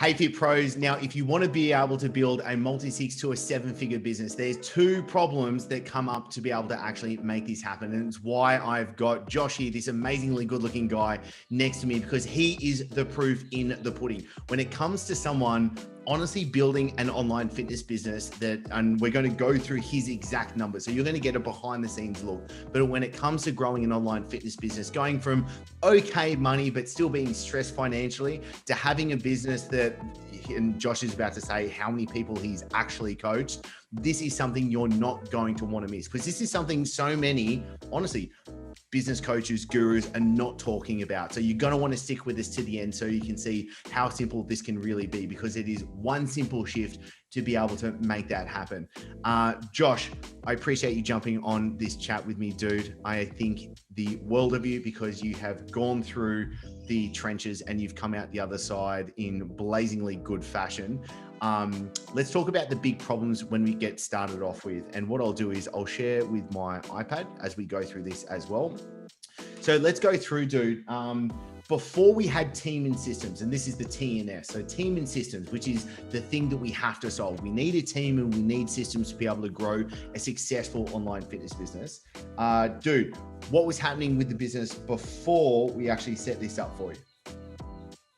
Hey Fit Pros, now if you want to be able to build a multi-six to a seven-figure business, there's two problems that come up to be able to actually make this happen. And it's why I've got Josh here, this amazingly good-looking guy next to me, because he is the proof in the pudding. When it comes to someone honestly building an online fitness business and we're going to go through his exact numbers. So you're going to get a behind the scenes look. But when it comes to growing an online fitness business, going from okay money, but still being stressed financially, to having a business that, and Josh is about to say how many people he's actually coached, this is something you're not going to want to miss, because this is something so many, honestly, business coaches, gurus are not talking about. So you're going to want to stick with us to the end so you can see how simple this can really be, because it is one simple shift to be able to make that happen. Josh, I appreciate you jumping on this chat with me, dude. I think the world of you, because you have gone through the trenches and you've come out the other side in blazingly good fashion. Let's talk about the big problems when we get started off with. And what I'll do is I'll share with my iPad as we go through this as well. So let's go through, dude. Before we had team and systems, and this is the TNS. So team and systems, which is the thing that we have to solve. We need a team and we need systems to be able to grow a successful online fitness business. Dude, what was happening with the business before we actually set this up for you?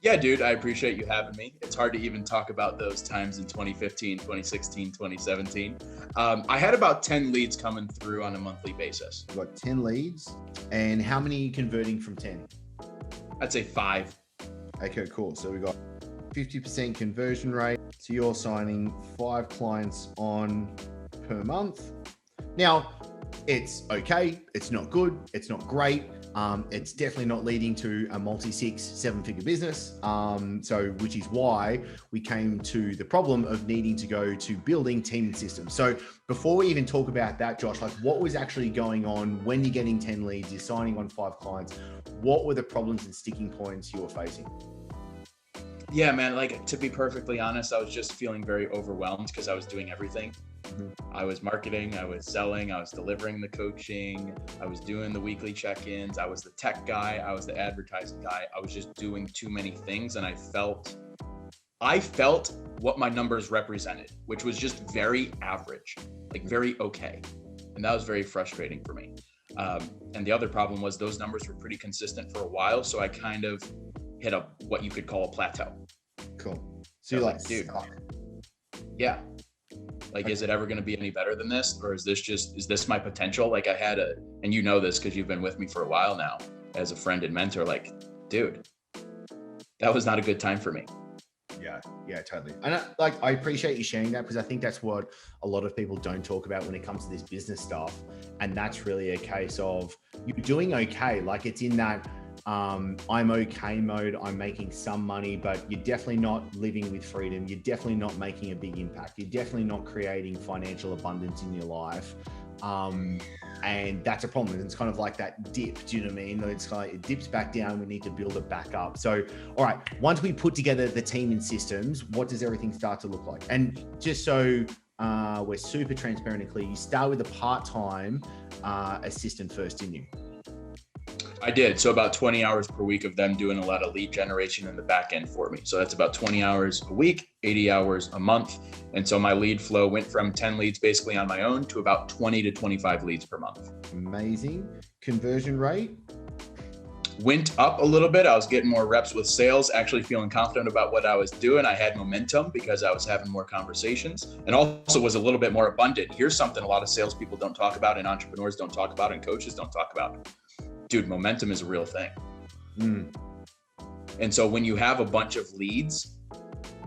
Yeah, dude, I appreciate you having me. It's hard to even talk about those times in 2015, 2016, 2017. I had about 10 leads coming through on a monthly basis. We've got 10 leads. And how many are you converting from 10? I'd say 5. Okay, cool. So we got 50% conversion rate. So you're signing 5 clients on per month. Now, it's okay. It's not good. It's not great. It's definitely not leading to a multi-6, 7-figure business. Which is why we came to the problem of needing to go to building team and systems. So before we even talk about that, Josh, like what was actually going on when you're getting 10 leads, you're signing on 5 clients? What were the problems and sticking points you were facing? Yeah, man, like to be perfectly honest, I was just feeling very overwhelmed because I was doing everything. I was marketing, I was selling, I was delivering the coaching, I was doing the weekly check-ins, I was the tech guy, I was the advertising guy. I was just doing too many things, and I felt what my numbers represented, which was just very average, like very okay. And that was very frustrating for me. And the other problem was those numbers were pretty consistent for a while. So I kind of hit up what you could call a plateau. Cool. So you're like, dude, yeah. Like, is it ever going to be any better than this? Or is this my potential? Like and you know this because you've been with me for a while now as a friend and mentor, like, dude, that was not a good time for me. Yeah, totally. And I appreciate you sharing that, because I think that's what a lot of people don't talk about when it comes to this business stuff. And that's really a case of you're doing okay. Like it's in that, I'm okay mode, I'm making some money, but you're definitely not living with freedom. You're definitely not making a big impact. You're definitely not creating financial abundance in your life. And that's a problem. It's kind of like that dip. Do you know what I mean? It's like it dips back down. We need to build it back up. So, all right, once we put together the team and systems, what does everything start to look like? And just so we're super transparent and clear, you start with a part-time assistant first, didn't you? I did. So about 20 hours per week of them doing a lot of lead generation in the back end for me. So that's about 20 hours a week, 80 hours a month. And so my lead flow went from 10 leads basically on my own to about 20 to 25 leads per month. Amazing. Conversion rate? Went up a little bit. I was getting more reps with sales, actually feeling confident about what I was doing. I had momentum because I was having more conversations, and also was a little bit more abundant. Here's something a lot of salespeople don't talk about, and entrepreneurs don't talk about, and coaches don't talk about. Dude, momentum is a real thing. And so when you have a bunch of leads,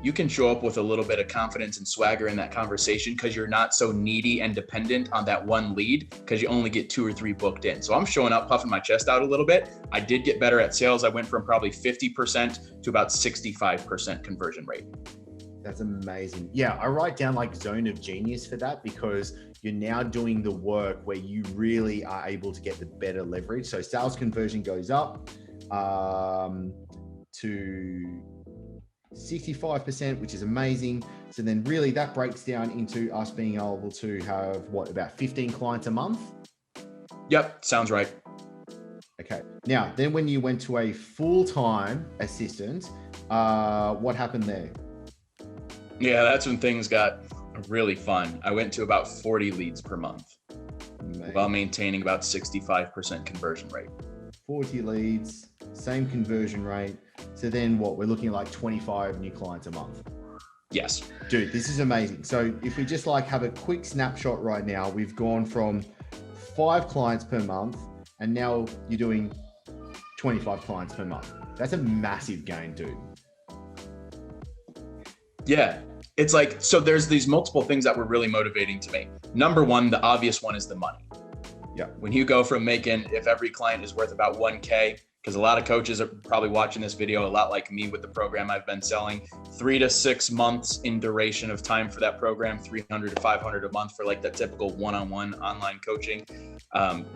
you can show up with a little bit of confidence and swagger in that conversation because you're not so needy and dependent on that one lead because you only get 2 or 3 booked in. So I'm showing up, puffing my chest out a little bit. I did get better at sales. I went from probably 50% to about 65% conversion rate. That's amazing. Yeah, I write down like zone of genius for that, because you're now doing the work where you really are able to get the better leverage. So sales conversion goes up to 65%, which is amazing. So then really that breaks down into us being able to have about 15 clients a month? Yep, sounds right. Okay. Now, then when you went to a full-time assistant, What happened there? Yeah, that's when things got really fun. I went to about 40 leads per month while maintaining about 65% conversion rate. 40 leads, same conversion rate. So then what? We're looking at like 25 new clients a month. Yes. Dude, this is amazing. So if we just like have a quick snapshot right now, we've gone from 5 clients per month and now you're doing 25 clients per month. That's a massive gain, dude. Yeah. It's like, so there's these multiple things that were really motivating to me. Number one, the obvious one is the money. Yeah. When you go from making, if every client is worth about 1K, because a lot of coaches are probably watching this video, a lot like me with the program I've been selling, 3 to 6 months in duration of time for that program, 300 to 500 a month for like that typical one-on-one online coaching.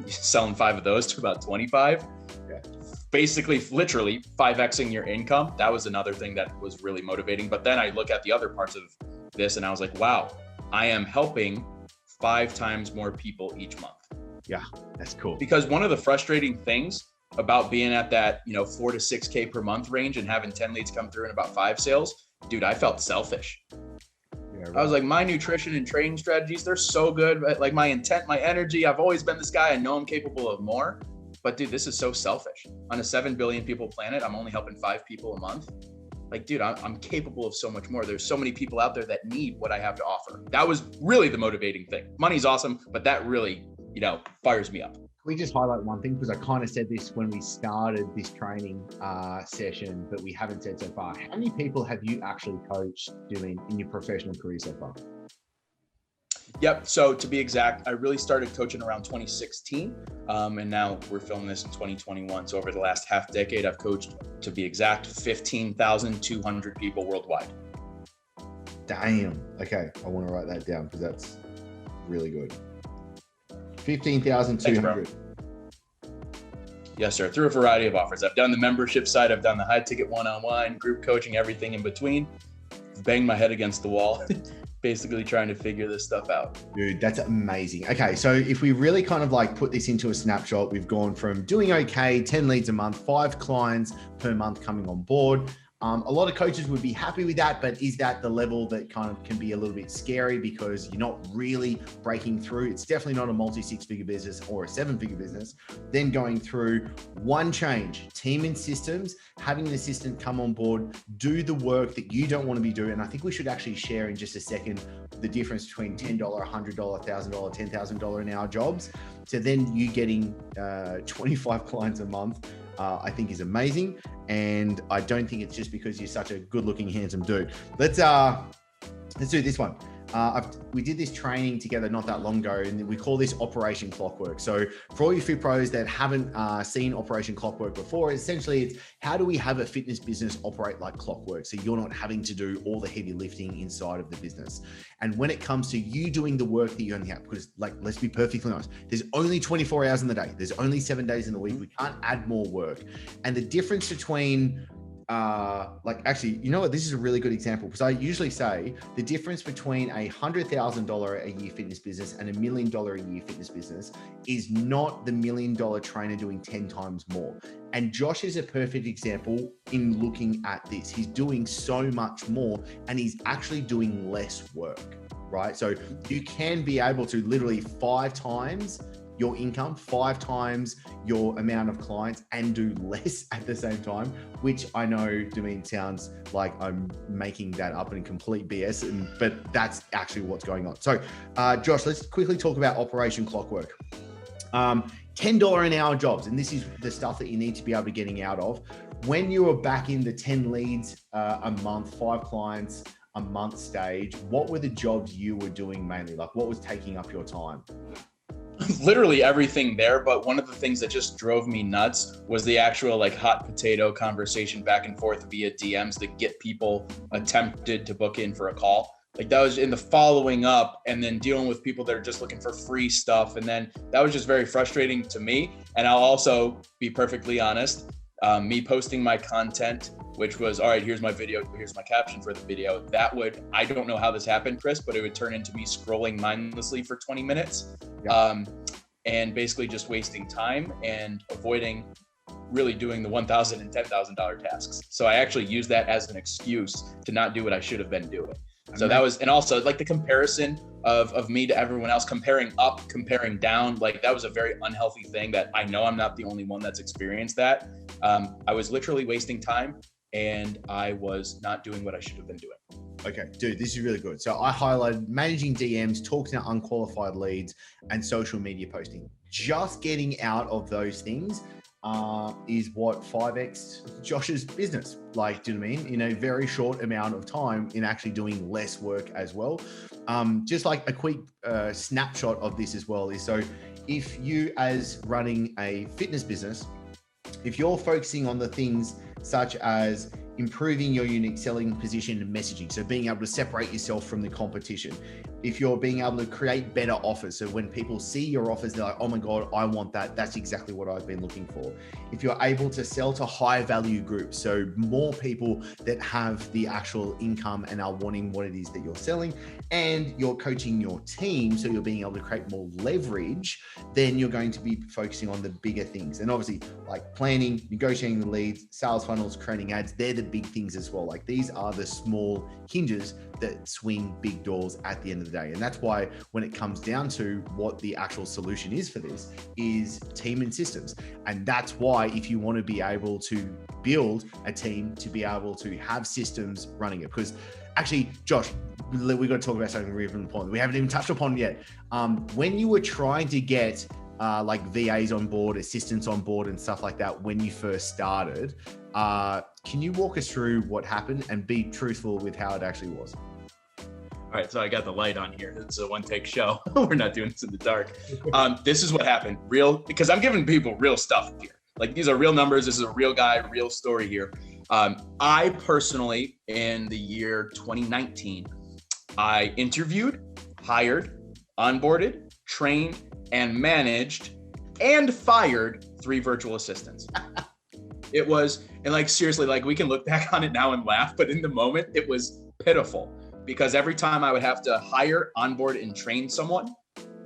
Selling 5 of those to about 25. Yeah. Basically, literally 5xing your income. That was another thing that was really motivating. But then I look at the other parts of this and I was like, wow, I am helping 5 times more people each month. Yeah, that's cool. Because one of the frustrating things about being at that, 4 to 6K per month range and having 10 leads come through and about 5 sales, dude, I felt selfish. Yeah, right. I was like, my nutrition and training strategies, they're so good. Like my intent, my energy, I've always been this guy. I know I'm capable of more. But dude, this is so selfish. On a 7 billion people planet, I'm only helping 5 people a month. Like, dude, I'm capable of so much more. There's so many people out there that need what I have to offer. That was really the motivating thing. Money's awesome, but that really, fires me up. Can we just highlight one thing? Because I kind of said this when we started this training session, but we haven't said so far. How many people have you actually coached doing in your professional career so far? Yep. So to be exact, I really started coaching around 2016. And now we're filming this in 2021. So over the last half decade, I've coached, to be exact, 15,200 people worldwide. Damn. Okay. I want to write that down because that's really good. 15,200. Yes, sir. Through a variety of offers. I've done the membership side. I've done the high ticket one-on-one, group coaching, everything in between. Banged my head against the wall. Basically trying to figure this stuff out. Dude, that's amazing. Okay, so if we really kind of like put this into a snapshot, we've gone from doing okay, 10 leads a month, 5 clients per month coming on board. A lot of coaches would be happy with that, but is that the level that kind of can be a little bit scary because you're not really breaking through? It's definitely not a multi-6-figure business or a 7-figure business. Then going through one change, team and systems, having an assistant come on board, do the work that you don't want to be doing. And I think we should actually share in just a second the difference between $10, $100, $1,000, $10,000 an hour jobs. So then you getting 25 clients a month, I think is amazing. And I don't think it's just because you're such a good looking, handsome dude. Let's do this one. We did this training together not that long ago, and we call this Operation Clockwork. So for all you fit pros that haven't seen Operation Clockwork before, essentially it's how do we have a fitness business operate like clockwork so you're not having to do all the heavy lifting inside of the business. And when it comes to you doing the work that you only have, because like, let's be perfectly honest, there's only 24 hours in the day. There's only 7 days in the week. We can't add more work. And the difference between actually, you know what? This is a really good example because I usually say the difference between a $100,000 a year fitness business and $1 million a year fitness business is not the $1 million trainer doing 10 times more. And Josh is a perfect example in looking at this. He's doing so much more and he's actually doing less work, right? So you can be able to literally 5 times your income, 5 times your amount of clients and do less at the same time, which I know, Damien, sounds like I'm making that up in complete BS, but that's actually what's going on. So Josh, let's quickly talk about Operation Clockwork. $10 an hour jobs, and this is the stuff that you need to be able to getting out of. When you are back in the 10 leads a month, 5 clients a month stage, what were the jobs you were doing mainly? Like what was taking up your time? Literally everything there, but one of the things that just drove me nuts was the actual like hot potato conversation back and forth via DMs that get people attempted to book in for a call. Like that was in the following up and then dealing with people that are just looking for free stuff. And then that was just very frustrating to me. And I'll also be perfectly honest, me posting my content, which was, all right, here's my video, here's my caption for the video. That would, I don't know how this happened, Chris, but it would turn into me scrolling mindlessly for 20 minutes. Yeah. And basically just wasting time and avoiding really doing the $1,000 and $10,000 tasks. So I actually used that as an excuse to not do what I should have been doing. So that was, and also like the comparison of me to everyone else, comparing up, comparing down, like that was a very unhealthy thing that I know I'm not the only one that's experienced that. I was literally wasting time and I was not doing what I should have been doing. Okay, dude, this is really good. So I highlighted managing DMs, talking to unqualified leads, and social media posting. Just getting out of those things is what 5x Josh's business. Like, do you know what I mean? In a very short amount of time in actually doing less work as well. Just like a quick snapshot of this as well is, so if you as running a fitness business, if you're focusing on the things such as improving your unique selling position and messaging, so being able to separate yourself from the competition, if you're being able to create better offers, so when people see your offers, they're like, oh my God, I want that. That's exactly what I've been looking for. If you're able to sell to high value groups, so more people that have the actual income and are wanting what it is that you're selling, and you're coaching your team, so you're being able to create more leverage, then you're going to be focusing on the bigger things. And obviously like planning, negotiating the leads, sales funnels, creating ads, they're the big things as well. Like these are the small hinges that swing big doors at the end of the day. And that's why when it comes down to what the actual solution is for this is team and systems. And that's why if you want to be able to build a team to be able to have systems running it, because actually, Josh, we've got to talk about something really important we haven't even touched upon yet. When you were trying to get like VAs on board, assistants on board and stuff like that, when you first started, can you walk us through what happened and be truthful with how it actually was? All right, so I got the light on here. This is a one-take show. We're not doing this in the dark. This is what happened, because I'm giving people real stuff here. Like these are real numbers. This is a real guy, real story here. I personally, in the year 2019, I interviewed, hired, onboarded, trained, and managed, and fired 3 virtual assistants. It was, and like seriously, like we can look back on it now and laugh, but in the moment, it was pitiful. Because every time I would have to hire, onboard, and train someone,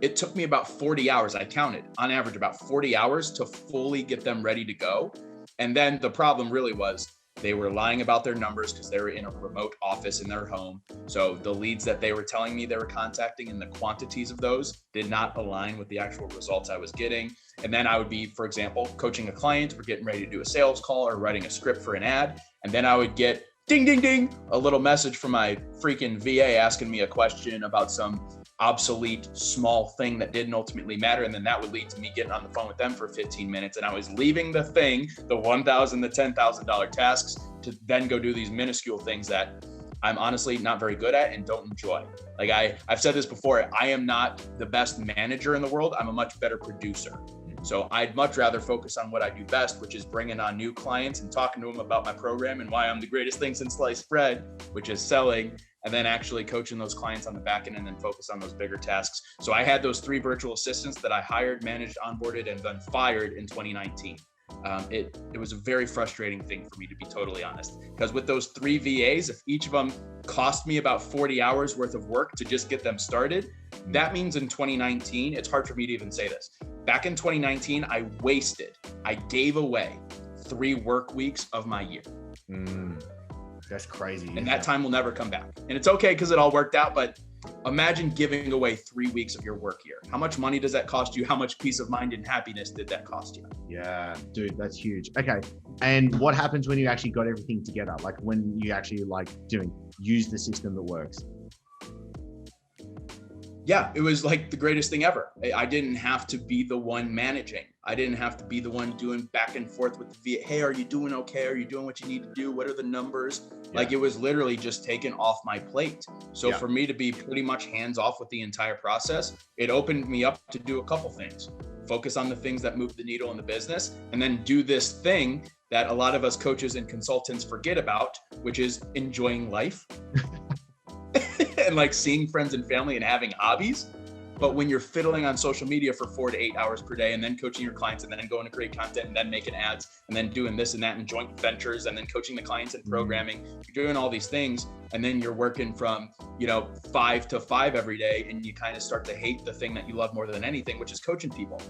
it took me about 40 hours. I counted on average about 40 hours to fully get them ready to go. And then the problem really was they were lying about their numbers because they were in a remote office in their home. So the leads that they were telling me they were contacting and the quantities of those did not align with the actual results I was getting. And then I would be, for example, coaching a client or getting ready to do a sales call or writing a script for an ad. And then I would get ding, ding, ding, a little message from my freaking VA asking me a question about some obsolete small thing that didn't ultimately matter. And then that would lead to me getting on the phone with them for 15 minutes. And I was leaving the thing, the $1,000, the $10,000 tasks to then go do these minuscule things that I'm honestly not very good at and don't enjoy. Like I've said this before, I am not the best manager in the world. I'm a much better producer. So I'd much rather focus on what I do best, which is bringing on new clients and talking to them about my program and why I'm the greatest thing since sliced bread, which is selling, and then actually coaching those clients on the back end and then focus on those bigger tasks. So I had those 3 virtual assistants that I hired, managed, onboarded, and then fired in 2019. It was a very frustrating thing for me, to be totally honest, because with those 3 VAs, if each of them cost me about 40 hours worth of work to just get them started, that means in 2019, it's hard for me to even say this. Back in 2019, I gave away 3 work weeks of my year. That's crazy. And that time will never come back. And it's okay because it all worked out, but imagine giving away 3 weeks of your work year. How much money does that cost you? How much peace of mind and happiness did that cost you? Yeah, dude, that's huge. Okay. And what happens when you actually got everything together? Like when you actually use the system that works? Yeah, it was like the greatest thing ever. I didn't have to be the one managing. I didn't have to be the one doing back and forth with the VA. Hey, are you doing okay? Are you doing what you need to do? What are the numbers? Yeah. Like it was literally just taken off my plate. So for me to be pretty much hands off with the entire process, it opened me up to do a couple things. Focus on the things that move the needle in the business, and then do this thing that a lot of us coaches and consultants forget about, which is enjoying life. And like seeing friends and family and having hobbies. But when you're fiddling on social media for 4 to 8 hours per day and then coaching your clients and then going to create content and then making ads and then doing this and that and joint ventures and then coaching the clients and programming, you're doing all these things. And then you're working from, 5 to 5 every day. And you kind of start to hate the thing that you love more than anything, which is coaching people.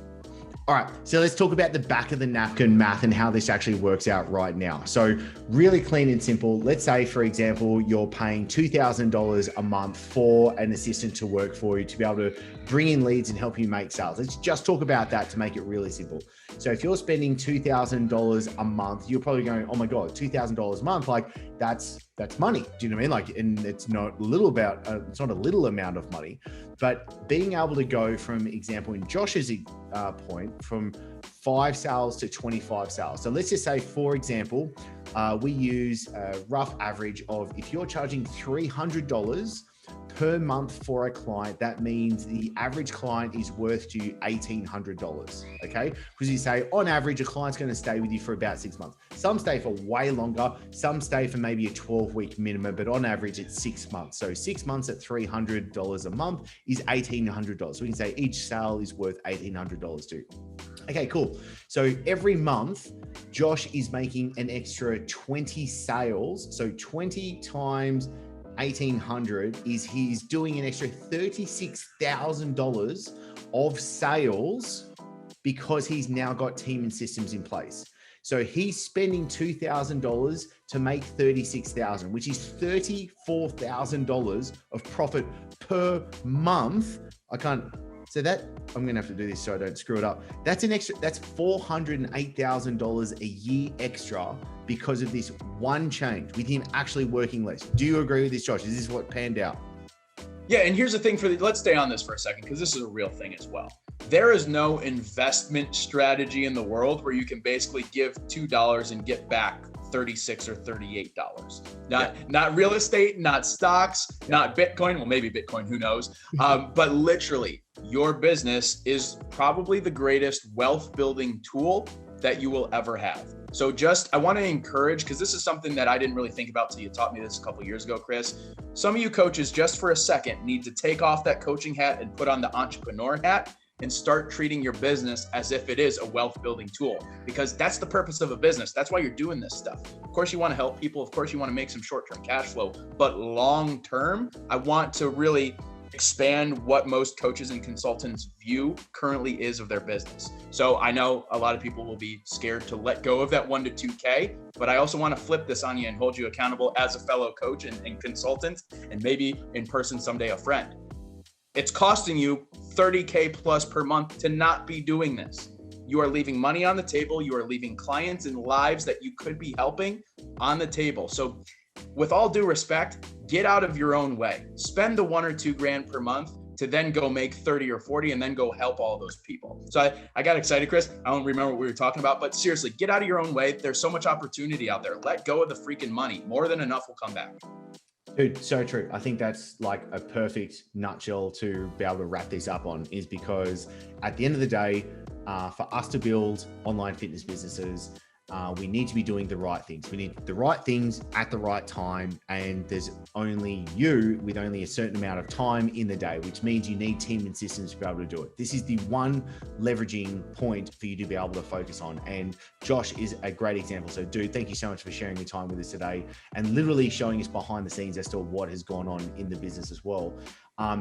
All right, so let's talk about the back of the napkin math and how this actually works out right now. So really clean and simple. Let's say, for example, you're paying $2,000 a month for an assistant to work for you to be able to bring in leads and help you make sales. Let's just talk about that to make it really simple. So if you're spending $2,000 a month, you're probably going, oh my God, $2,000 a month, like that's money. Do you know what I mean? Like, and it's not a little amount of money, but being able to go from example in Josh's point from 5 sales to 25 sales. So let's just say, for example, we use a rough average of, if you're charging $300 per month for a client, that means the average client is worth you $1,800, okay? Because you say on average, a client's going to stay with you for about 6 months. Some stay for way longer, some stay for maybe a 12-week minimum, but on average it's 6 months. So 6 months at $300 a month is $1,800. So we can say each sale is worth $1,800 too. Okay, cool. So every month, Josh is making an extra 20 sales. So 20 times 1,800 is he's doing an extra $36,000 of sales because he's now got team and systems in place. So he's spending $2,000 to make $36,000, which is $34,000 of profit per month. So that, I'm going to have to do this so I don't screw it up. That's $408,000 a year extra because of this one change with him actually working less. Do you agree with this, Josh? Is this what panned out? Yeah, and here's the thing let's stay on this for a second, because this is a real thing as well. There is no investment strategy in the world where you can basically give $2 and get back $36 or $38. Not real estate, not stocks, not Bitcoin. Well, maybe Bitcoin, who knows? But literally, your business is probably the greatest wealth building tool that you will ever have. So I want to encourage, because this is something that I didn't really think about till you taught me this a couple of years ago, Chris. Some of you coaches, just for a second, need to take off that coaching hat and put on the entrepreneur hat and start treating your business as if it is a wealth building tool, because that's the purpose of a business. That's why you're doing this stuff. Of course, you want to help people. Of course, you want to make some short-term cash flow, but long-term, I want to really expand what most coaches and consultants view currently is of their business. So I know a lot of people will be scared to let go of that 1 to 2K, but I also want to flip this on you and hold you accountable as a fellow coach and consultant, and maybe in person someday a friend. It's costing you $30K plus per month to not be doing this. You are leaving money on the table. You are leaving clients and lives that you could be helping on the table. So with all due respect, get out of your own way. Spend the 1 or 2 grand per month to then go make 30 or 40 and then go help all those people. So I got excited, Chris. I don't remember what we were talking about, but seriously, get out of your own way. There's so much opportunity out there. Let go of the freaking money. More than enough will come back. Dude, so true. I think that's like a perfect nutshell to be able to wrap this up on, is because at the end of the day, for us to build online fitness businesses, we need to be doing the right things. We need the right things at the right time. And there's only you with only a certain amount of time in the day, which means you need team and systems to be able to do it. This is the one leveraging point for you to be able to focus on. And Josh is a great example. So dude, thank you so much for sharing your time with us today and literally showing us behind the scenes as to what has gone on in the business as well.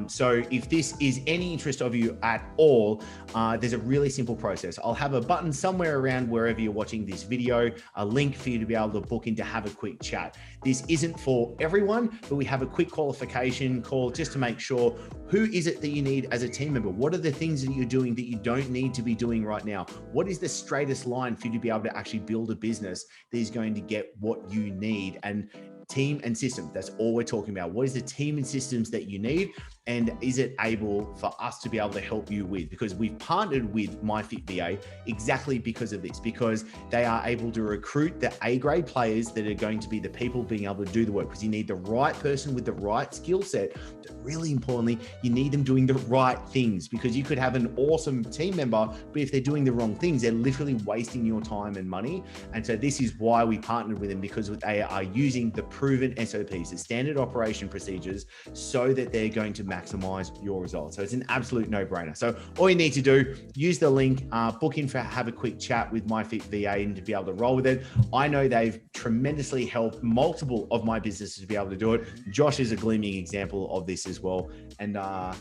So if this is any interest of you at all, there's a really simple process. I'll have a button somewhere around wherever you're watching this video, a link for you to be able to book in to have a quick chat. This isn't for everyone, but we have a quick qualification call just to make sure who is it that you need as a team member? What are the things that you're doing that you don't need to be doing right now? What is the straightest line for you to be able to actually build a business that is going to get what you need? And team and systems, that's all we're talking about. What is the team and systems that you need? And is it able for us to be able to help you with? Because we've partnered with MyFitVA exactly because of this, because they are able to recruit the A-grade players that are going to be the people being able to do the work, because you need the right person with the right skill set. But really importantly, you need them doing the right things, because you could have an awesome team member, but if they're doing the wrong things, they're literally wasting your time and money. And so this is why we partnered with them, because they are using the proven SOPs, the standard operation procedures, so that they're going to maximize your results. So it's an absolute no-brainer. So all you need to do, use the link, book in for have a quick chat with MyFit VA and to be able to roll with it. I know they've tremendously helped multiple of my businesses to be able to do it. Josh is a gleaming example of this as well. And I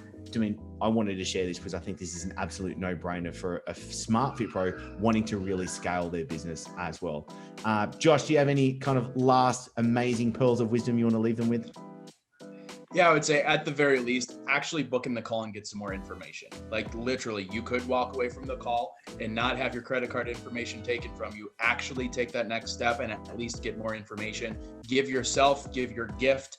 wanted to share this because I think this is an absolute no-brainer for a smart fit pro wanting to really scale their business as well. Josh, do you have any kind of last amazing pearls of wisdom you want to leave them with? Yeah, I would say at the very least, actually book in the call and get some more information. Like literally, you could walk away from the call and not have your credit card information taken from you. Actually take that next step and at least get more information. Give yourself the gift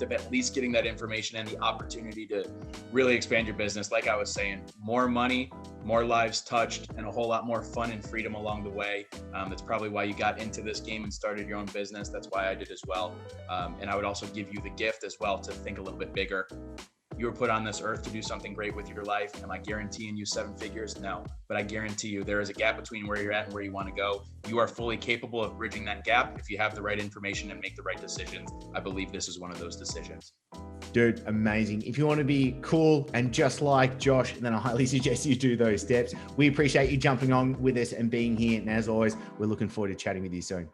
of at least getting that information and the opportunity to really expand your business. Like I was saying, more money, more lives touched, and a whole lot more fun and freedom along the way. That's probably why you got into this game and started your own business. That's why I did as well. And I would also give you the gift as well to think a little bit bigger. You were put on this earth to do something great with your life. Am I guaranteeing you 7 figures? No, but I guarantee you there is a gap between where you're at and where you want to go. You are fully capable of bridging that gap if you have the right information and make the right decisions. I believe this is one of those decisions. Dude, amazing. If you want to be cool and just like Josh, then I highly suggest you do those steps. We appreciate you jumping on with us and being here. And as always, we're looking forward to chatting with you soon.